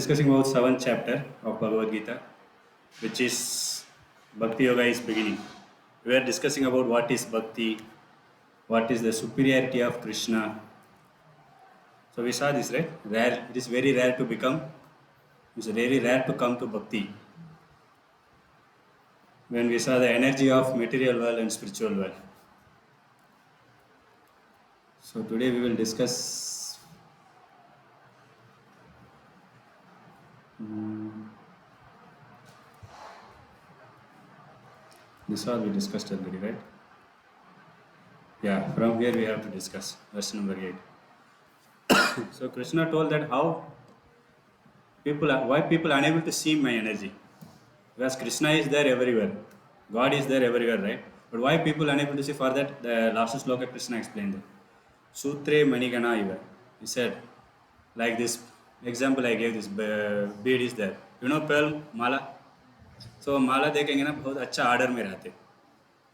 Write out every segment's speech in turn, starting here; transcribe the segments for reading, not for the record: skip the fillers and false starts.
Discussing about seventh chapter of Bhagavad Gita, which is Bhakti Yoga is beginning. We are discussing about what is Bhakti, what is the superiority of Krishna. So we saw this, right? Rare. It is very rare to become. It's very rare to come to Bhakti. When we saw the energy of material world and spiritual world. So today we will discuss. This all we discussed already, right? Yeah, from here we have to discuss verse number 8. So Krishna told that why people are unable to see my energy, because Krishna is there everywhere, God is there everywhere, right? But why people unable to see? For that, the last sloka Krishna explained that Sutre Manigana Iva. He said, like this example I gave, this bead is there, pearl Mala. So माला देखेंगे ना, बहुत अच्छा order में रहते.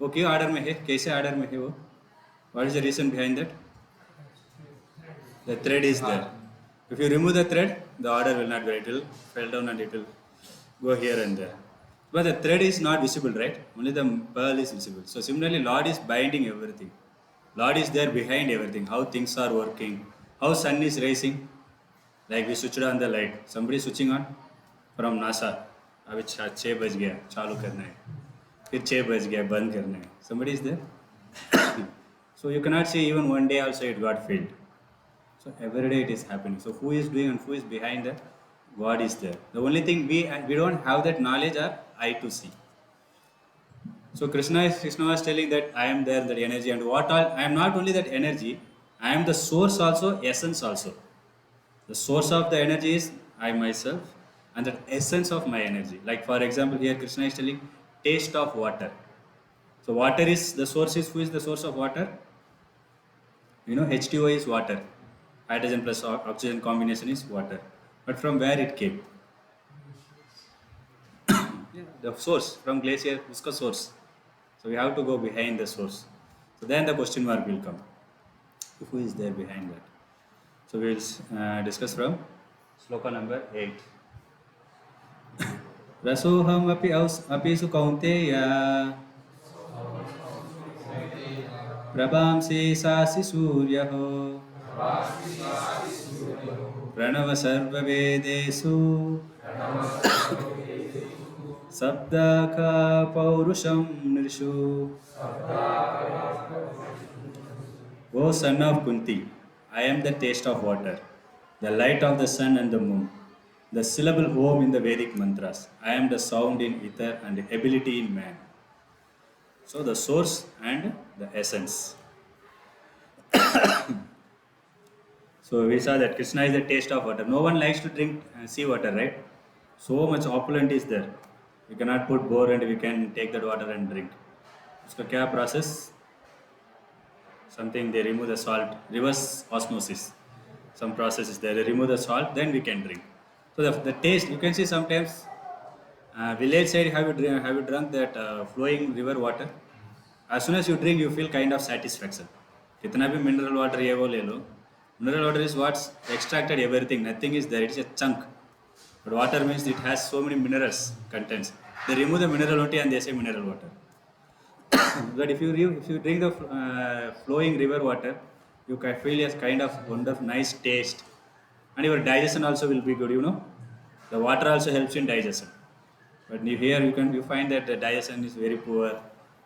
वो क्यों order में है, कैसे आर्डर में है वो? What is the reason behind that? The thread is there. If you remove the thread, the order will not go. It will fall down and it will go here and there. But the thread is not visible, right? Only the pearl is visible. So similarly, Lord is binding everything. Lord is there behind everything. How things are working, how sun is rising. Like we switched on the light. Somebody switching on from NASA. अभी 6 बज गया, चालू करना है. फिर 6 बज गया, बंद करना है. Somebody is there. So you cannot say even one day also it got failed. So every day it is happening. So who is doing and who is behind that? God is there. The only thing we don't have that knowledge or eye to see. So Krishna was telling that I am there, that energy, and what all I am not only that energy, I am the source also, essence also. The source of the energy is I myself, and the essence of my energy. Like for example, here Krishna is telling taste of water. So water is the source. Who is the source of water? H2O is water. Hydrogen plus oxygen combination is water. But from where it came? The source, from glacier, viscous source. So we have to go behind the source. So then the question mark will come. Who is there behind that? So we will discuss from sloka number 8. Rasoham api su kaunteya prabhamsi sasi suryaho प्रणव सर्ववेदेषु शब्दका पौरुषम नृषु. O son of Kunti, I am the taste of water, the light of the sun and the moon, the syllable Om in the Vedic mantras. I am the sound in ether and the ability in man. So the source and the essence. So we saw that Krishna is the taste of water. No one likes to drink sea water, right? So much opulent is there. We cannot put bore and we can take that water and drink. Uska kya process? Something they remove the salt, reverse osmosis. Some process is there. They remove the salt, then we can drink. So the taste, you can see sometimes village side, have you drunk that flowing river water? As soon as you drink, you feel kind of satisfaction. Kitna bhi mineral water ye wo le lo. Mineral water is what's extracted everything. Nothing is there. It is a chunk. But water means it has so many minerals contents. They remove the mineral only and they say mineral water. But if you drink the flowing river water, you can feel a kind of wonderful, nice taste, and your digestion also will be good. The water also helps in digestion. But here you find that the digestion is very poor.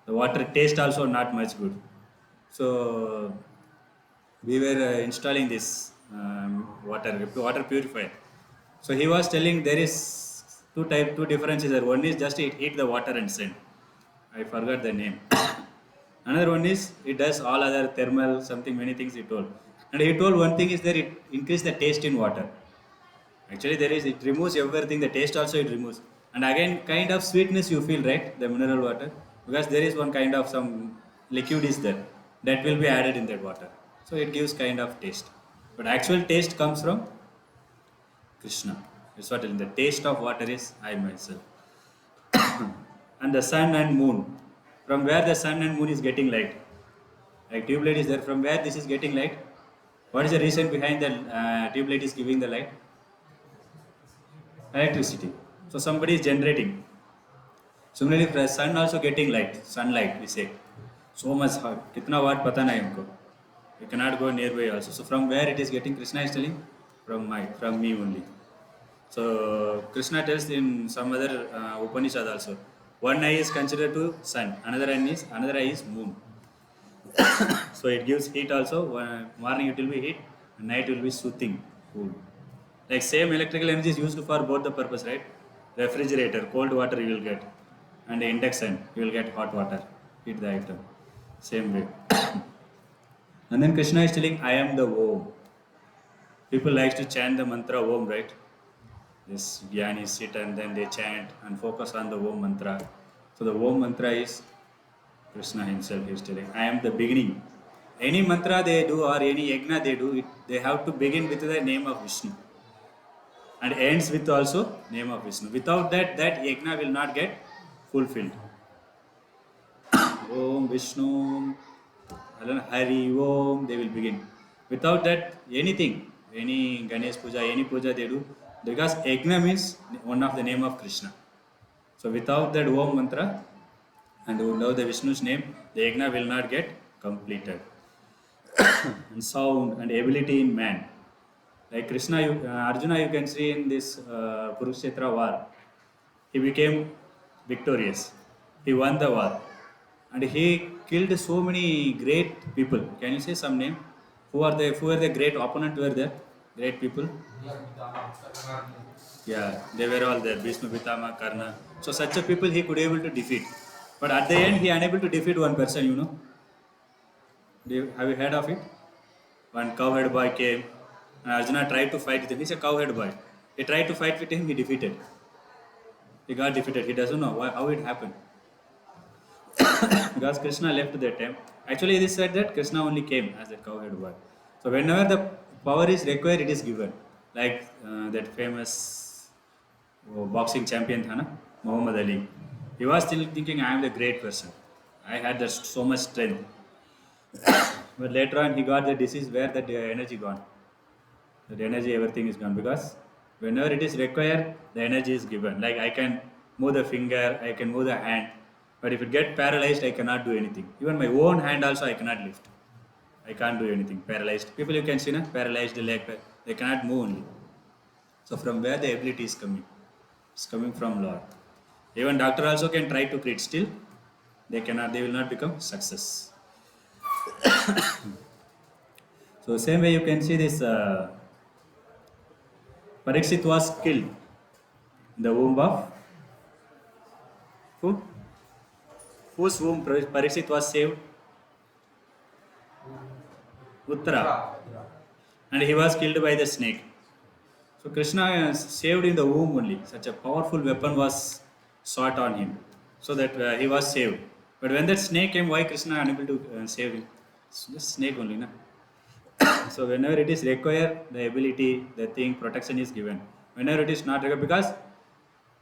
The water taste also not much good. So we were installing this water purifier. So he was telling there is two differences there. One is just it heat the water and send. I forgot the name. Another one is it does all other thermal something, many things he told. And he told one thing is that it increase the taste in water. Actually it removes everything, the taste also it removes. And again kind of sweetness you feel, right? The mineral water. Because there is one kind of some liquid is there. That will be added in that water. So it gives kind of taste. But actual taste comes from Krishna. That's what the taste of water is I myself. And the sun and moon. From where the sun and moon is getting light? Like tube light is there. From where this is getting light? What is the reason behind the tube light is giving the light? electricity. So somebody is generating. Similarly, for sun also getting light, sunlight we say. So much hot. Kitna watt pata nahi हमको. You cannot go nearby also. So from where it is getting? Krishna is telling from me only. So Krishna tells in some other Upanishad also. One eye is considered to sun, another eye is moon. So it gives heat also. Morning it will be heat, night will be soothing, cool. Like same electrical energy is used for both the purpose, right? Refrigerator, cold water you will get, and induction you will get hot water, heat the item. Same way. And then Krishna is telling, I am the Om. People like to chant the mantra Om, right? This Gyanis sit and then they chant and focus on the Om mantra. So the Om mantra is Krishna himself is telling, I am the beginning. Any mantra they do or any yagna they do, they have to begin with the name of Vishnu and ends with also name of Vishnu. Without that, that yagna will not get fulfilled. Om Vishnu, Hari Om, they will begin. Without that, anything, any Ganesh puja, any puja they do, because yagna means one of the name of Krishna. So without that Om mantra and without the Vishnu's name, the yagna will not get completed. And sound and ability in man. Like Krishna, Arjuna, you can see in this Kurukshetra war, he became victorious. He won the war, and he killed so many great people. Can you say some name? Who are the great opponent were there? Great people. Yeah, they were all there. Bhishma, Pitama, Karna. So such a people he could able to defeat. But at the end, he unable to defeat one person. Have you heard of it? One cowherd boy came, and Arjuna tried to fight with him. He's a cowherd boy. He tried to fight with him, he defeated. He got defeated. He doesn't know how it happened. Because Krishna left that time. Actually, it is said that Krishna only came as a cowherd boy. So whenever the power is required, it is given. Like that famous boxing champion, Thana, Muhammad Ali. He was still thinking, I am the great person. I had so much strength. But later on, he got the disease where that energy gone. That energy, everything is gone because whenever it is required, the energy is given. Like I can move the finger, I can move the hand, but if it get paralyzed, I cannot do anything. Even my own hand also, I cannot lift. I can't do anything. Paralyzed people, you can see, na? Paralyzed leg, they cannot move only. So from where the ability is coming? It's coming from Lord. Even doctor also can try to create. Still, they cannot. They will not become success. So same way you can see this. Parikshit was killed in the womb of who? Whose womb Parikshit was saved? Uttara. And he was killed by the snake. So Krishna saved in the womb only. Such a powerful weapon was shot on him, so that he was saved. But when that snake came, why Krishna unable to save him? It's just snake only, na? So whenever it is required, the ability, the thing, protection is given. Whenever it is not required, because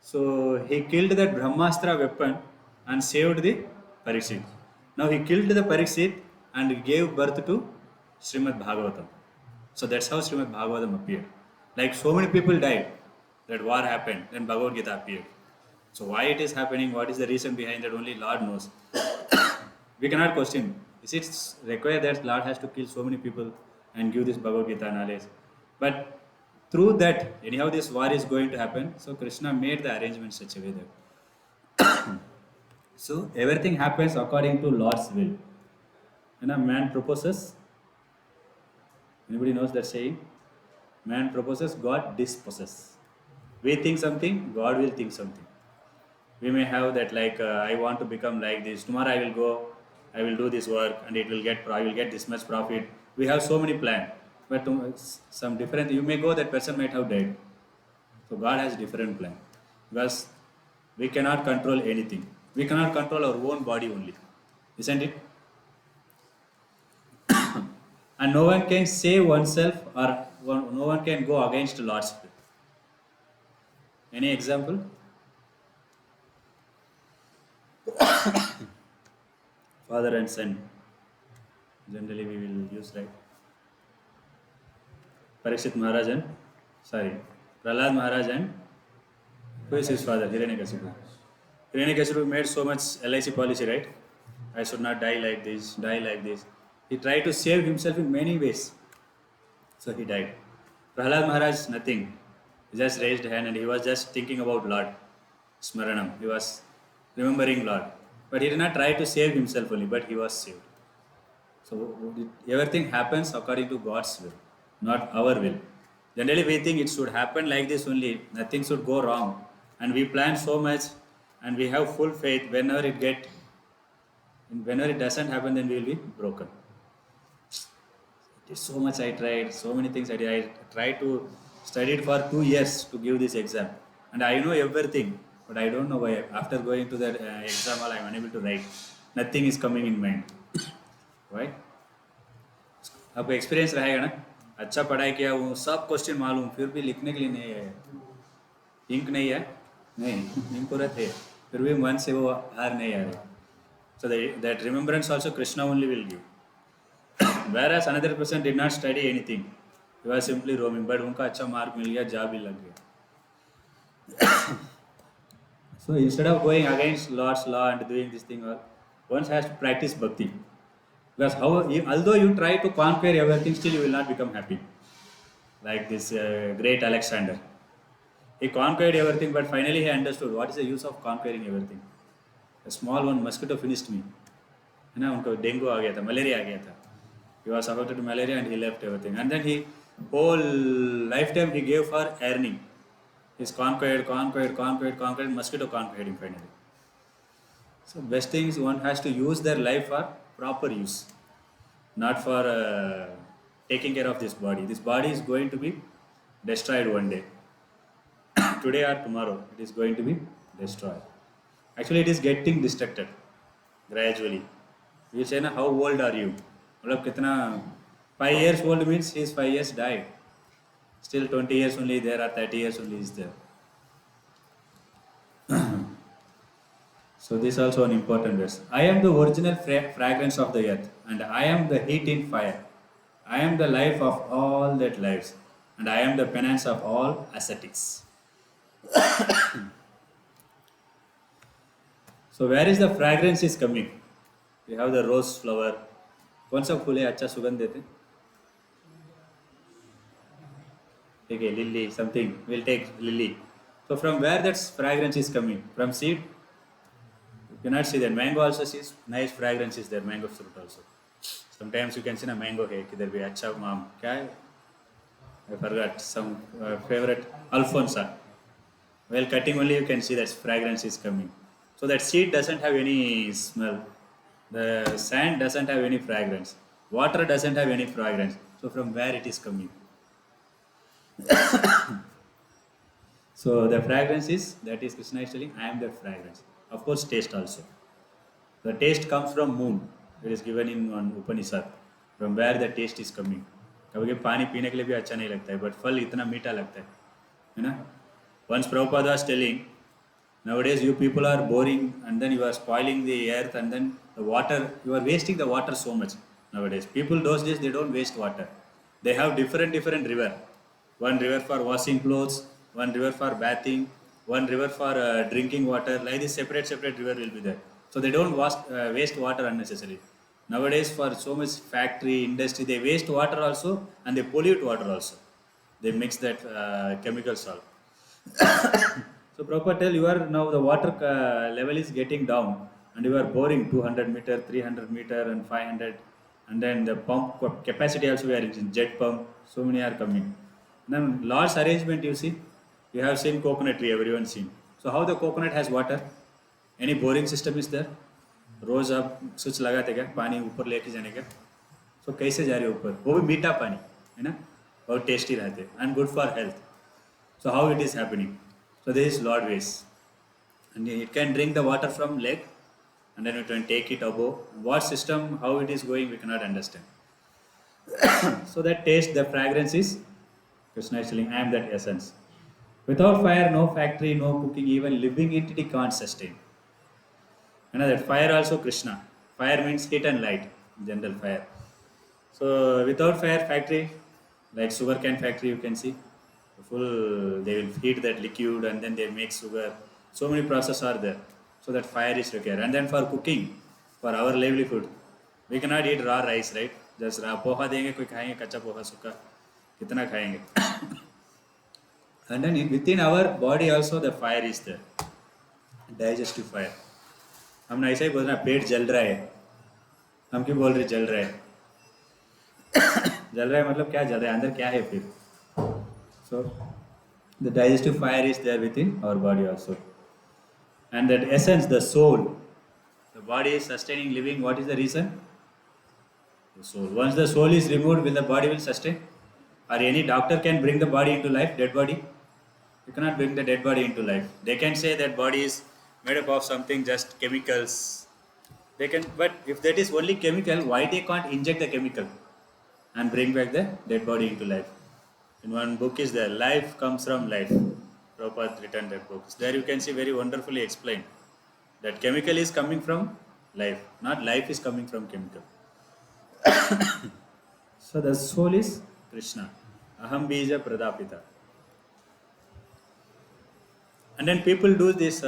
so he killed that Brahmastra weapon and saved the Parikshit. Now he killed the Parikshit and gave birth to Srimad Bhagavatam. So that's how Srimad Bhagavatam appeared. Like so many people died, that war happened, then Bhagavad Gita appeared. So why it is happening, what is the reason behind that, only Lord knows. We cannot question. Is it required that Lord has to kill so many people and give this Bhagavad Gita knowledge? But through that, anyhow this war is going to happen. So Krishna made the arrangement such a way that so everything happens according to Lord's will. And a man proposes. Anybody knows that saying? Man proposes, God disposes. We think something, God will think something. We may have that like I want to become like this. Tomorrow I will go, I will do this work, and I will get this much profit. We have so many plans, but some different. You may go, that person might have died. So God has different plan, because we cannot control anything. We cannot control our own body only, isn't it? And no one can save oneself, or no one can go against Lord's will. Any example? Father and son. Generally we will use, right? Parikshit Maharaj and, sorry, Prahlad Maharaj and Who is his father? Hiranyakasipu. Hiranyakasipu made so much LIC policy, right? I should not die like this, die like this. He tried to save himself in many ways. So he died. Prahlad Maharaj, nothing. He just raised hand and he was just thinking about Lord. Smaranam. He was remembering Lord. But he did not try to save himself only, but he was saved. So everything happens according to God's will, not our will. Generally, we think it should happen like this only. Nothing should go wrong, and we plan so much, and we have full faith. Whenever it doesn't happen, then we will be broken. It is so much I tried, so many things I did. I tried to study it for 2 years to give this exam, and I know everything, but I don't know why. After going to that exam hall, I am unable to write. Nothing is coming in mind. Why? आपको experience रहेगा ना. अच्छा पढ़ाई किया वो सब question मालूम फिर भी लिखने के लिए नहीं है. इंक नहीं है. नहीं इंक पूरा थे फिर भी मन से वो हार नहीं आ रहे. So that remembrance also Krishna only will give. Whereas another person did not study anything. He was simply roaming. But उनका अच्छा मार्क मिल गया, जॉब भी लग गया. So instead of going against Lord's law and doing this thing, one has to practice bhakti. Because although you try to conquer everything, still you will not become happy. Like this great Alexander. He conquered everything, but finally he understood what is the use of conquering everything. A small one mosquito finished me. है ना, उनको dengue आ गया था, malaria आ गया था. He was affected with malaria and he left everything. And then he whole lifetime he gave for earning. He's conquered, mosquito conquered him finally. So best things one has to use their life for proper use, not for taking care of this body. This body is going to be destroyed one day. Today or tomorrow, it is going to be destroyed. Actually, it is getting destructed gradually. You say, na, how old are you? मतलब कितना 5 years old means he is 5 years died. Still 20 years only there or 30 years only is there. So this is also an important verse. I am the original fragrance of the earth, and I am the heat in fire. I am the life of all that lives, and I am the penance of all ascetics. So where is the fragrance is coming? We have the rose flower. कौन सा फूल है अच्छा सुगंध देते? ठीक है, lily something. We'll take lily. So from where that fragrance is coming? From seed? You cannot see that. Mango also sees nice fragrance is there. Mango fruit also. Sometimes you can see a mango है किधर भी अच्छा माम क्या है? I forgot some favorite Alfonso. While cutting only you can see that fragrance is coming. So that seed doesn't have any smell. The sand doesn't have any fragrance. Water doesn't have any fragrance. So from where it is coming? So the fragrance is, that is Krishna is telling, I am the fragrance. Of course taste also. The taste comes from moon. It is given in one Upanishad. From where the taste is coming. कभी पानी पीने के लिए भी अच्छा नहीं लगता है, but फल इतना मीठा लगता है ना? Once Prabhupada was telling, nowadays you people are boring and then you are spoiling the earth and then the water, you are wasting the water so much nowadays. People those days they don't waste water. They have different river. One river for washing clothes, one river for bathing, one river for drinking water. Like this separate river will be there. So they don't waste water unnecessarily. Nowadays for so much factory, industry, they waste water also and they pollute water also. They mix that chemical salt. So Prabhupada tell you are now the water level is getting down and you are boring 200 meter, 300 meter and 500 and then the pump capacity also we are in jet pump, so many are coming. Now large arrangement you see, you have seen coconut tree, everyone seen. So how the coconut has water? Any boring system is there? रोज आप switch लगाते क्या पानी ऊपर लेके जाने का? So कैसे जा रहे हो ऊपर? वो भी मीठा पानी है ना? बहुत टेस्टी रहते and good for health. So how it is happening? So this is Lord ways, and it can drink the water from lake, and then it can take it above. What system, how it is going, we cannot understand. So that taste, the fragrance is Krishna is telling, I am that essence. Without fire, no factory, no cooking, even living entity can't sustain. And that fire also Krishna. Fire means heat and light, general fire. So without fire, factory, like sugarcane factory, you can see. Full, they will heat that liquid and then they make sugar. So many processes are there. So that fire is required. And then for cooking, for our livelihood, we cannot eat raw rice, right? Just raw poha देंगे कोई खाएंगे कच्चा पोहा सूखा कितना खाएंगे. And then within our body also the fire is there, digestive fire. हमने ऐसा ही बोलना पेट जल रहा है, हम क्यों बोल रहे जल रहा है. जल रहा है मतलब क्या जल रहा है, अंदर क्या है फिर. So the digestive fire is there within our body also. And that essence, the soul, the body is sustaining living. What is the reason? The soul. Once the soul is removed, will the body will sustain? Or any doctor can bring the body into life, dead body? You cannot bring the dead body into life. They can say that body is made up of something, just chemicals. They can, but if that is only chemical, why they can't inject the chemical and bring back the dead body into life? In one book is there, life comes from life. Prabhupada written that book. There you can see very wonderfully explained that chemical is coming from life, not life is coming from chemical. So the soul is Krishna. Aham bija pradapita. And then people do this,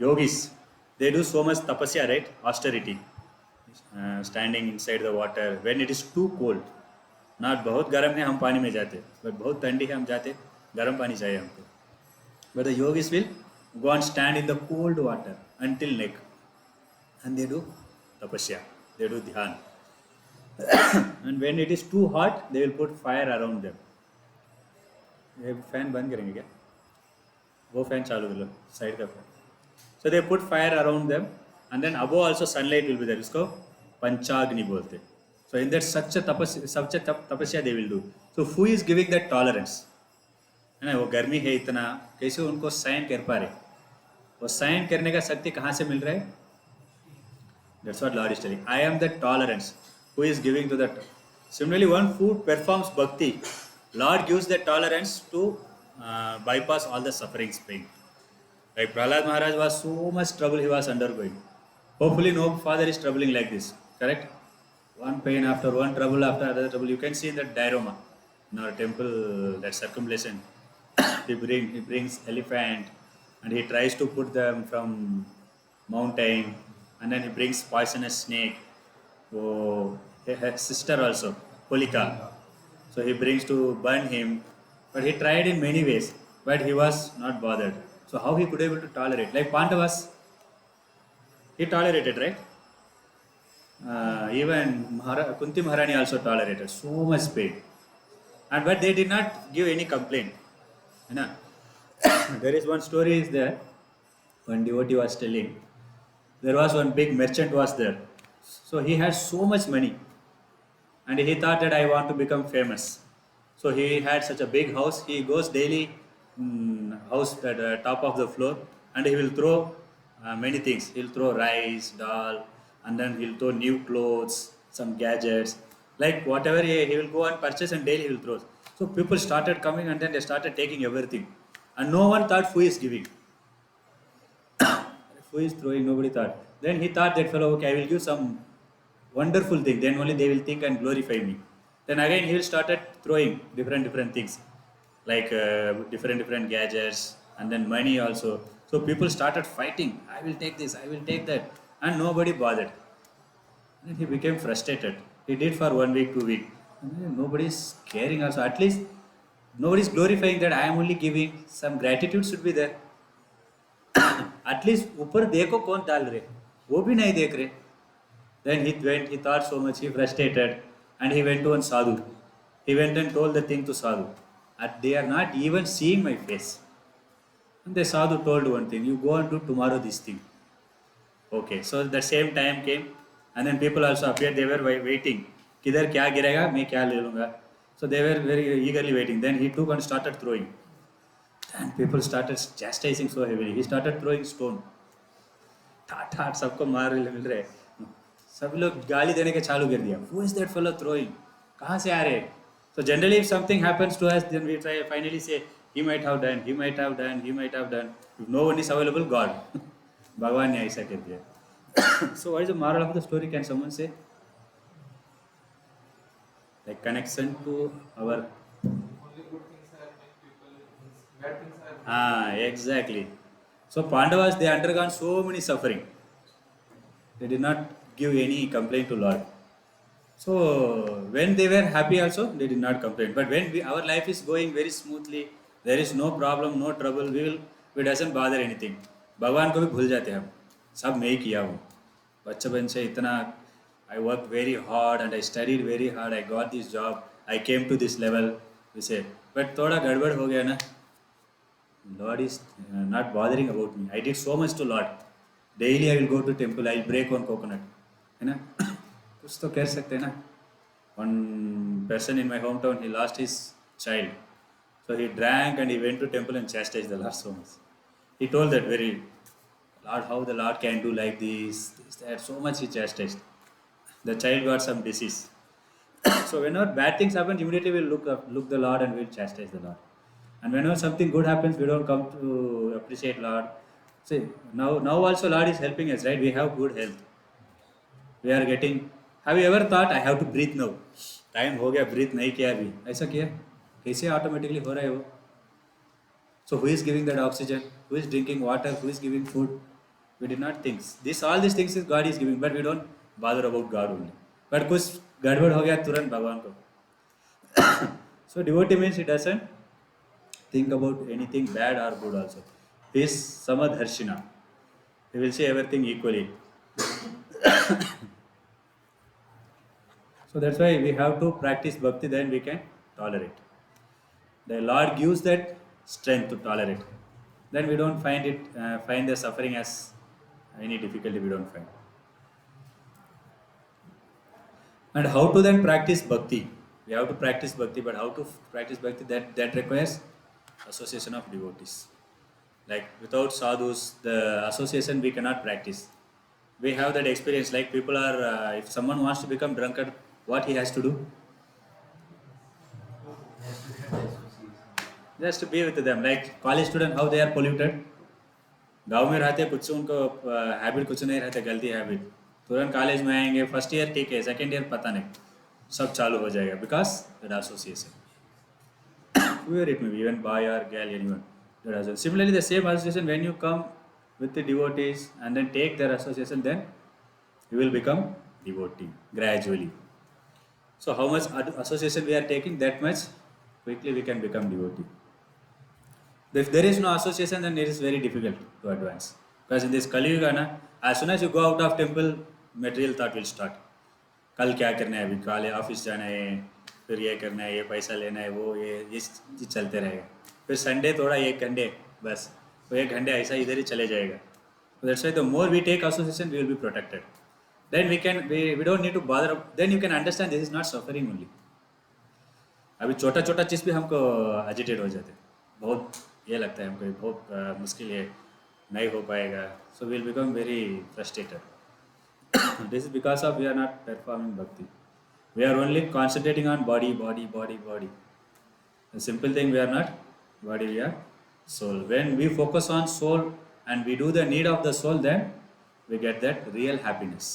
yogis, they do so much tapasya, right? Austerity. Standing inside the water when it is too cold. Not बहुत गर्म है हम पानी में जाते, but बहुत ठंडी है हम जाते, गर्म पानी चाहिए हमको. But the yogis will go and stand in the cold water until neck, and they do tapasya, they do dhyan. And when it is too hot, they will put fire around them. ये fan बंद करेंगे क्या? वो fan चालू कर लो, side का fan. So they put fire around them, and then above also sunlight will be there. इसको पंचाग्नि बोलते. So in that such a tapasya they will do. So who is giving that tolerance? है ना, वो गर्मी है इतना, कैसे उनको सहन कर पा रहे? वो सहन करने का शक्ति कहाँ से मिल रहा है? That's what Lord is telling. I am the tolerance. Who is giving to that? Similarly, one who performs bhakti, Lord gives the tolerance to bypass all the sufferings, pain. Like Prahlad Maharaj was so much trouble he was undergoing. Hopefully no father is troubling like this. Correct? One pain after one, trouble after another trouble. You can see in that diorama in our temple, that circumambulation. he brings elephant and he tries to put them from mountain, and then he brings poisonous snake. Oh, his sister also, Holika. So he brings to burn him, but he tried in many ways, but he was not bothered. So how he could able to tolerate? Like Pandavas, he tolerated, right? Even Kunti Maharani also tolerated so much pain, and but they did not give any complaint. You know? There is one story is there. One devotee was telling, there was one big merchant was there. So he had so much money, and he thought that I want to become famous. So he had such a big house. He goes daily house at the top of the floor, and he will throw many things. He'll throw rice, dal, and then he'll throw new clothes, some gadgets, like whatever he will go and purchase, and daily he will throw. So people started coming, and then they started taking everything, and no one thought who is giving, who is throwing. Nobody thought. Then he thought that fellow, okay, I will give some wonderful thing. Then only they will think and glorify me. Then again he will started throwing different things, like different gadgets, and then money also. So people started fighting. I will take this. I will take that, and nobody bothered. And he became frustrated. He did for 1 week, 2 weeks. Nobody is caring also. At least nobody is glorifying that I am only giving. Some gratitude should be there. At least ऊपर देखो कौन डाल रहे, वो भी नहीं देख रहे. Then he thought so much, he frustrated, and he went to one sadhu. He went and told the thing to sadhu. And they are not even seeing my face. And the sadhu told one thing, you go and do tomorrow this thing. Okay, so the same time came, and then people also appeared. They were waiting. किधर क्या गिरेगा, मैं क्या ले लूँगा. So they were very eagerly waiting. Then he took and started throwing. And people started chastising so heavily. He started throwing stone. ठाट ठाट सबको मार मिल रहे. सब लोग गाली देने के चालू कर दिया. Who is that fellow throwing? कहाँ से आ रहे? So generally if something happens to us, then we try finally say, he might have done, he might have done, he might have done. If no one is available, God. भगवान ने ऐसा कर दिया. So what is the moral of the story? Can someone say? Like connection to our Ah, exactly. So Pandavas, they undergone so many suffering. They did not give any complaint to Lord. So when they were happy also, they did not complain. But when our life is going very smoothly, there is no problem, no trouble, we doesn't bother anything. भगवान को भी भूल जाते हैं हम. सब मैं ही किया हूँ. बचपन से इतना I worked very hard and I studied very hard. I got this job. I came to this level. We say, but थोड़ा गड़बड़ हो गया ना. Lord is not bothering about me. I did so much to Lord. Daily I will go to temple. I will break one coconut. है ना? कुछ तो कर सकते हैं ना. One person in my hometown, he lost his child. So he drank and he went to temple and chastised the Lord so much. He told that very, Lord, how the Lord can do like this, that. So much he chastised. The child got some disease. So whenever bad things happen, immediately we'll look the Lord and we'll chastise the Lord. And whenever something good happens, we don't come to appreciate Lord. See, now also Lord is helping us, right? We have good health. We are getting. Have you ever thought I have to breathe now? Time हो गया breathe नहीं किया अभी ऐसा किया कैसे automatically हो रहा है वो so who is giving that oxygen who is drinking water who is giving food we did not think this all these things is God is giving but we don't bother about God only but कुछ गड़बड़ हो गया तुरंत भगवान को so devotee means he doesn't think about anything bad or good also he is samadharshina he will see everything equally so that's why we have to practice bhakti then we can tolerate the Lord gives that strength to tolerate. Then we don't find the suffering as any difficulty we don't find. And how to then practice bhakti? We have to practice bhakti, but how to practice bhakti? That requires association of devotees. Like without sadhus, the association we cannot practice. We have that experience. Like people are, if someone wants to become drunkard, what he has to do? Just to be with them. Like college student, how they are polluted. गांव में रहते कुछ उनको habit कुछ नहीं रहते गलती habit तुरंत कॉलेज में आएंगे फर्स्ट ईयर ठीक है सेकंड ईयर पता नहीं सब चालू हो जाएगा because that association whoever it may be even boy or girl anyone that association. Similarly the same association when you come with the devotees and then take their association then you will become devotee gradually so how much association we are taking that much quickly we can become devotee. If there is no association, then it is very difficult to advance. Because in this Kali Yuga, na, as soon as you go out of temple, material thought will start. कल क्या करना है अभी कल office जाना है फिर ये करना है ये पैसा लेना है वो ये चलते रहेगा फिर संडे थोड़ा एक घंटे बस वो एक घंटे ऐसा इधर ही चले जाएगा that's why the more we take association we will be protected then we don't need to bother then you can understand this is not suffering only अभी छोटा छोटा चीज़ भी हमको एजिटेट हो जाते बहुत ये लगता है हमको बहुत मुश्किल है नहीं हो पाएगा so will become very frustrated this is because of we are not performing bhakti we are only concentrating on body the simple thing we are not body we are soul when we focus on soul and we do the need of the soul then we get that real happiness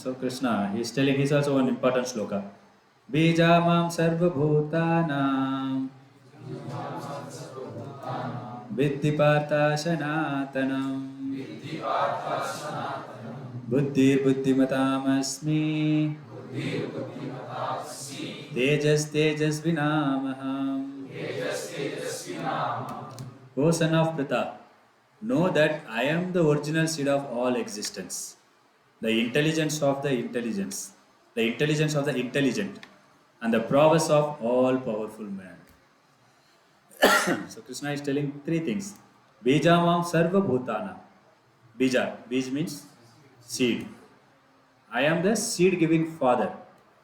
so Krishna he is telling he's also one important shloka bijamam sarvabhutanam viddhi partha sanatanam बुद्धिर्बुद्धिमतामस्मि तेजस्तेजस्विनामहम् O son of Pratap, know that I am the original seed of all existence, the intelligence of the intelligence, the intelligence of the intelligent, and the prowess of all powerful man. So Krishna is telling three things. Bijamam sarva bhutana. Bija. Bij means seed. I am the seed giving father.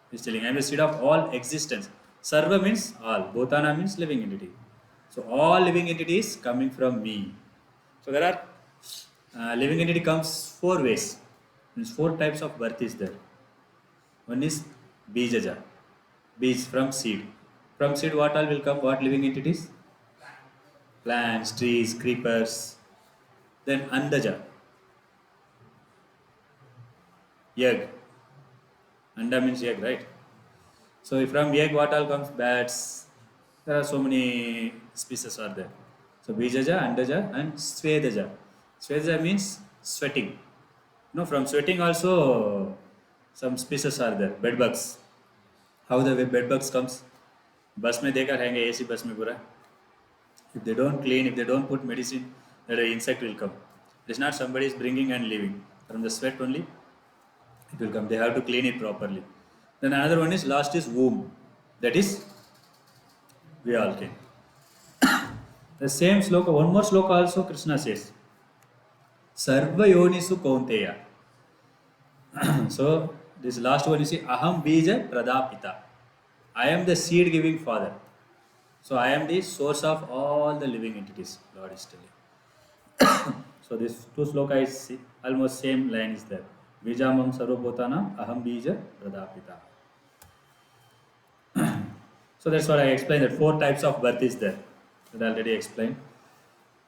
He's telling I am the seed of all existence. Sarva means all. Bhutana means living entity. So all living entities coming from me. So there are living entity comes four ways. Means four types of birth is there. One is bijaja. Bij from seed. From seed what all will come? What living entities? Plants, trees, creepers. Then andaja. Egg. Anda means egg, right? So from egg what all comes? Bats. There are so many species are there. So Bijaja, Andaja, and Svedaja. Svedaja means sweating. From sweating also some species are there. Bed bugs. How the bed bugs comes? बस में देखा रहेंगे AC bus में पूरा. If they don't clean, if they don't put medicine, that insect will come. It is not somebody is bringing and leaving. From the sweat only, it will come. They have to clean it properly. Then another one is last is womb. That is we all can. The same sloka, one more sloka also Krishna says, Sarva Yonisu Kaunteya. So this last one you see, Aham Bija Pradapita. I am the seed giving father. So I am the source of all the living entities, Lord is telling. So this two sloka is almost same line is there. Bijamam Sarvabhutanam Aham Bija Pradapita. So that's what I explained, that four types of birth is there. That I already explained.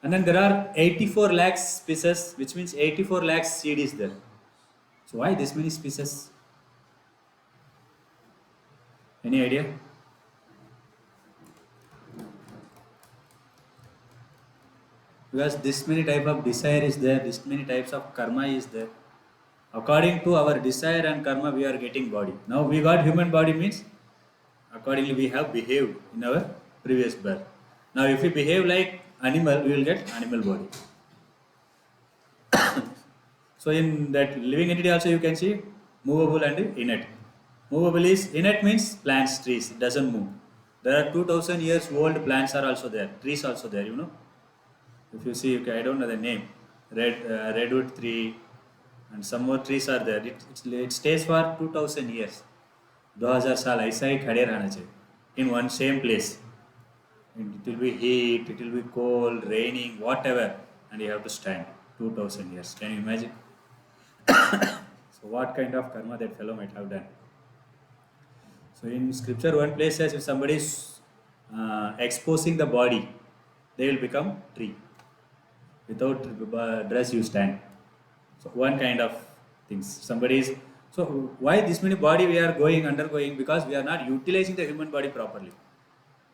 And then there are 84 lakhs species, which means 84 lakhs seed is there. So why this many species? Any idea? Because this many type of desire is there, this many types of karma is there. According to our desire and karma, we are getting body. Now we got human body means accordingly we have behaved in our previous birth. Now if we behave like animal, we will get animal body. So in that living entity also you can see movable and inert. Movable is inert means plants, trees, it doesn't move. There are 2000 years old plants are also there, trees also there. If you see, okay, I don't know the name, redwood tree and some more trees are there. It stays for 2000 years. 2000 साल ऐसा ही खड़े रहना चाहिए in one same place. It will be heat, it will be cold, raining, whatever, and you have to stand 2000 years. Can you imagine? So what kind of karma that fellow might have done? So in scripture, one place says if somebody is exposing the body, they will become tree. Without dress, you stand. So one kind of things. Somebody is. So why this many body we are undergoing? Because we are not utilizing the human body properly.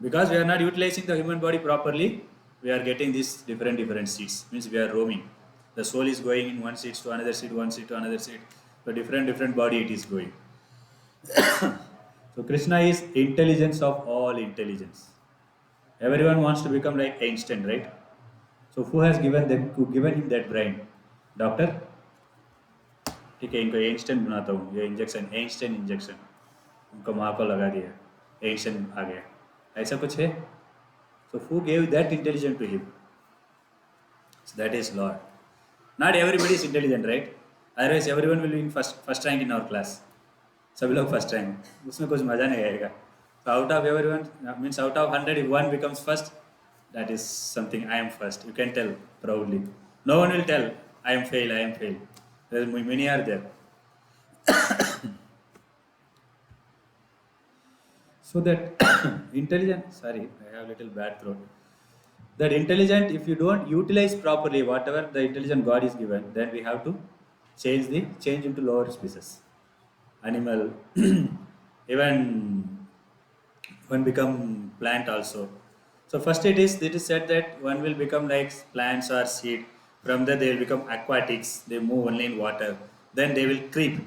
Because we are not utilizing the human body properly, we are getting these different seeds. Means we are roaming. The soul is going in one seed to another seed, one seed to another seed. So different body it is going. So Krishna is intelligence of all intelligence. Everyone wants to become like Einstein, right? So who has given him that brain? Doctor? ठीक है, इनको Einstein बनाता हूँ. ये injection, Einstein injection, उनको माँ को लगा दिया, Einstein आ गया. ऐसा कुछ है? So who gave that intelligence to him? So that is Lord. Not everybody is intelligent, right? Otherwise everyone will be in first rank in our class. सभी लोग फर्स्ट रैंक, उसमें कुछ मज़ा नहीं आएगा. So out of everyone, means out of 100, if one becomes first, that is something. I am first. You can tell proudly. No one will tell, I am fail, I am fail. There many are there. So that intelligent, sorry, I have a little bad throat. That intelligent, if you don't utilize properly whatever the intelligent God is given, then we have to change into lower species. Animal, even one become plant also. So first it is said that one will become like plants or seed. From there they will become aquatics. They move only in water. Then they will creep.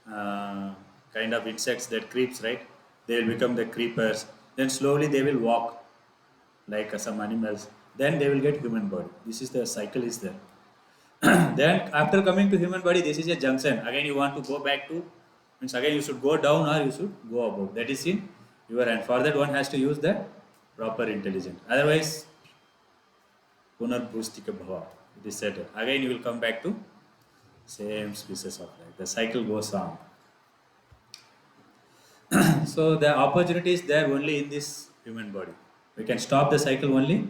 Kind of insects that creeps, right? They will become the creepers. Then slowly they will walk like some animals. Then they will get human body. This is the cycle is there. Then after coming to human body, this is a junction. Again you want to go back to, means again you should go down or you should go above. That is in your hand. For that one has to use the proper intelligence. Otherwise, punarbhustika bhava. It is said. Again you will come back to same species of life. The cycle goes on. So the opportunity is there only in this human body. We can stop the cycle only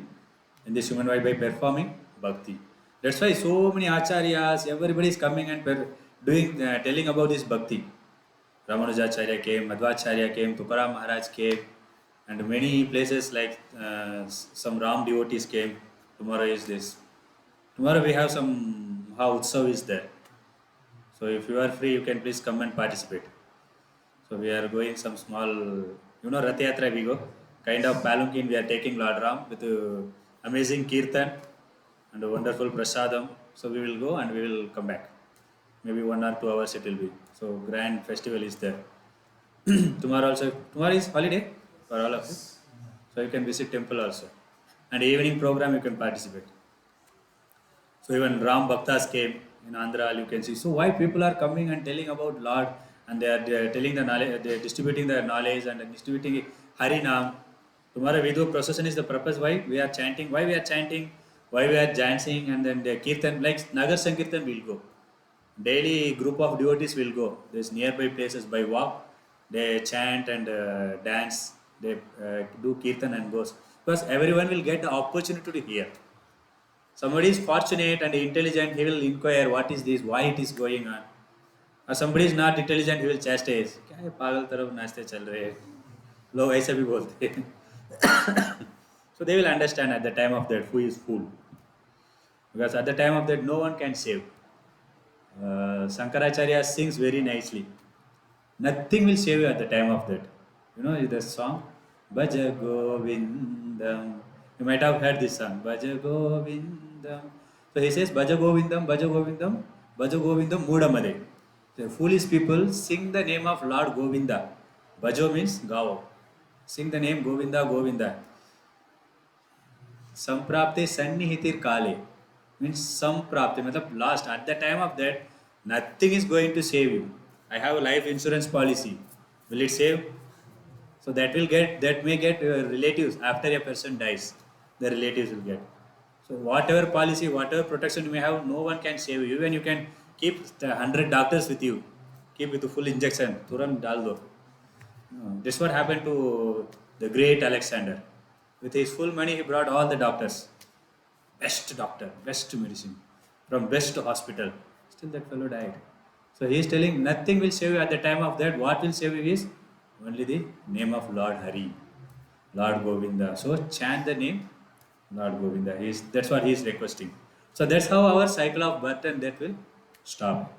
in this human body by performing bhakti. That's why so many acharyas, everybody is coming and telling about this bhakti. Ramanujacharya came, Madhvacharya came, Tukaram Maharaj came, and many places like some Ram devotees came. Tomorrow is this. Tomorrow we have some Utsav is there. So if you are free, you can please come and participate. So we are going some small, Rath Yatra we go, kind of palunkin we are taking Lord Ram with amazing kirtan and a wonderful prasadam. So we will go and we will come back. Maybe 1 or 2 hours it will be. So grand festival is there. Tomorrow also, tomorrow is holiday for all of you. So you can visit temple also. And evening program you can participate. So even Ram Bhaktas came in Andhra, you can see. So why people are coming and telling about Lord, and they are telling the knowledge, they are distributing their knowledge and distributing Hari Nam. Tomorrow we do procession is the purpose why we are chanting, why we are dancing, and then the kirtan, like Nagar Sankirtan will go. Daily group of devotees will go. There's nearby places by walk. They chant and dance. They do kirtan and goes. Because everyone will get the opportunity to hear. Somebody is fortunate and intelligent, he will inquire what is this, why it is going on. Or somebody is not intelligent, he will chastise. क्या ये पागल तरफ नाचते चल रहे हैं? लोग ऐसे भी बोलते हैं. So they will understand at the time of that who is fool. Because at the time of that no one can save. Sankaracharya sings very nicely. Nothing will save you at the time of that. You know the song? Bhaja Govindam. You might have heard this song. Bhaja Govindam. So he says, Bhaja Govindam, Bhaja Govindam, Bhaja Govindam Mudamade. The foolish people sing the name of Lord Govinda. Bhajo means Gao. Sing the name Govinda, Govinda. Samprapte Sannihitir Kale means Samprapte, matlab last. At the time of that, nothing is going to save you. I have a life insurance policy. Will it save? So that may get relatives after a person dies. The relatives will get. So whatever policy, whatever protection you may have, no one can save you. Even you can keep the 100 doctors with you. Keep with the full injection. Turan dal do. This is what happened to the great Alexander. With his full money, he brought all the doctors. Best doctor, best medicine, from best hospital. Still that fellow died. So he is telling nothing will save you at the time of that. What will save you is only the name of Lord Hari, Lord Govinda. So chant the name Lord Govinda. That's what he is requesting. So that's how our cycle of birth and death will stop.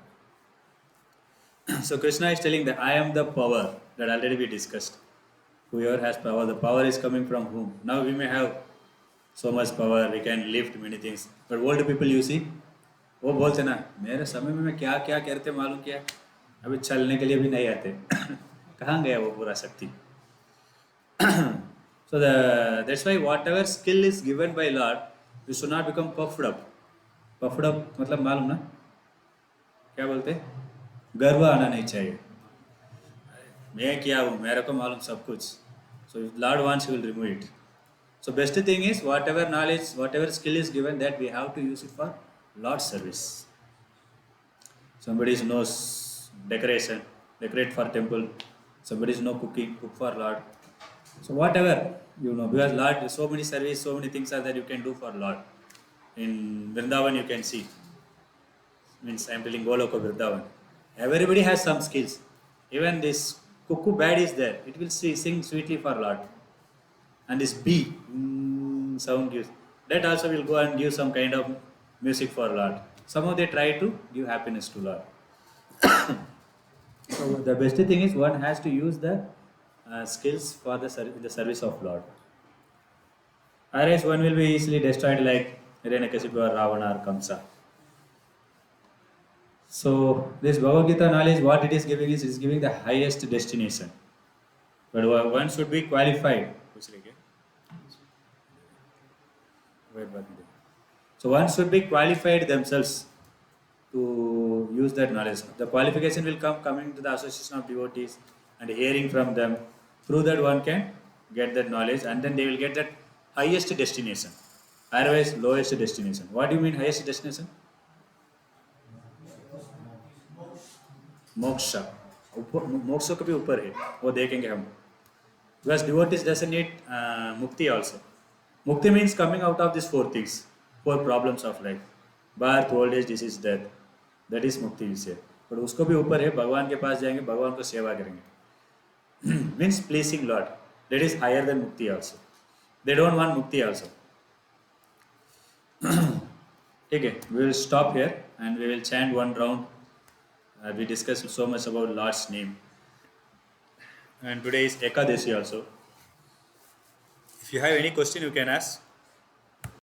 So Krishna is telling that I am the power that already we discussed. Whoever has power, the power is coming from whom? Now we may have so much power, we can lift many things. But old people you see, वो बोलते ना मेरे समय में मैं क्या क्या करते मालूम क्या अभी चलने के लिए भी नहीं आते. कहाँ गया वो पूरा शक्ति. So that's why whatever skill is given by Lord, you should not become puffed up. Puffed up मतलब मालूम ना क्या बोलते? गर्व आना नहीं चाहिए. मैं क्या हूँ मेरे को मालूम सब कुछ. So if Lord wants, He will remove it. So best thing is whatever knowledge, whatever skill is given, that we have to use it for Lord's service. Somebody knows decoration, decorate for temple. Somebody knows cooking, cook for Lord. So whatever because Lord, so many service, so many things are that you can do for Lord. In Vrindavan you can see. Means I am telling Goloka Vrindavan. Everybody has some skills. Even this cuckoo bird is there. It will sing sweetly for Lord. And this bee sound gives. That also will go and give some kind of music for Lord. Somehow they try to give happiness to Lord. So the best thing is one has to use the skills for the service of Lord. Otherwise one will be easily destroyed like Hiranyakashipu or Ravana or Kamsa. So this Bhagavad Gita knowledge, what it is giving is giving the highest destination. But one should be qualified. So one should be qualified themselves to use that knowledge. The qualification will come coming to the association of devotees and hearing from them. Through that one can get that knowledge and then they will get that highest destination. Otherwise lowest destination. What do you mean highest destination? मोक्ष मोक्ष को भी ऊपर है वो देखेंगे हम. Because devotees doesn't need mukti also. Mukti means coming out of these four things, four problems of life: birth, old age, disease, death. That is mukti विषय. पर उसको भी ऊपर है, भगवान के पास जाएंगे, भगवान को सेवा करेंगे. Means pleasing Lord. That is higher than mukti also. They don't want mukti also. ठीक है, we will stop here and we will chant one round. We discussed so much about Lord's name. And today is Ekadashi also. If you have any question, you can ask.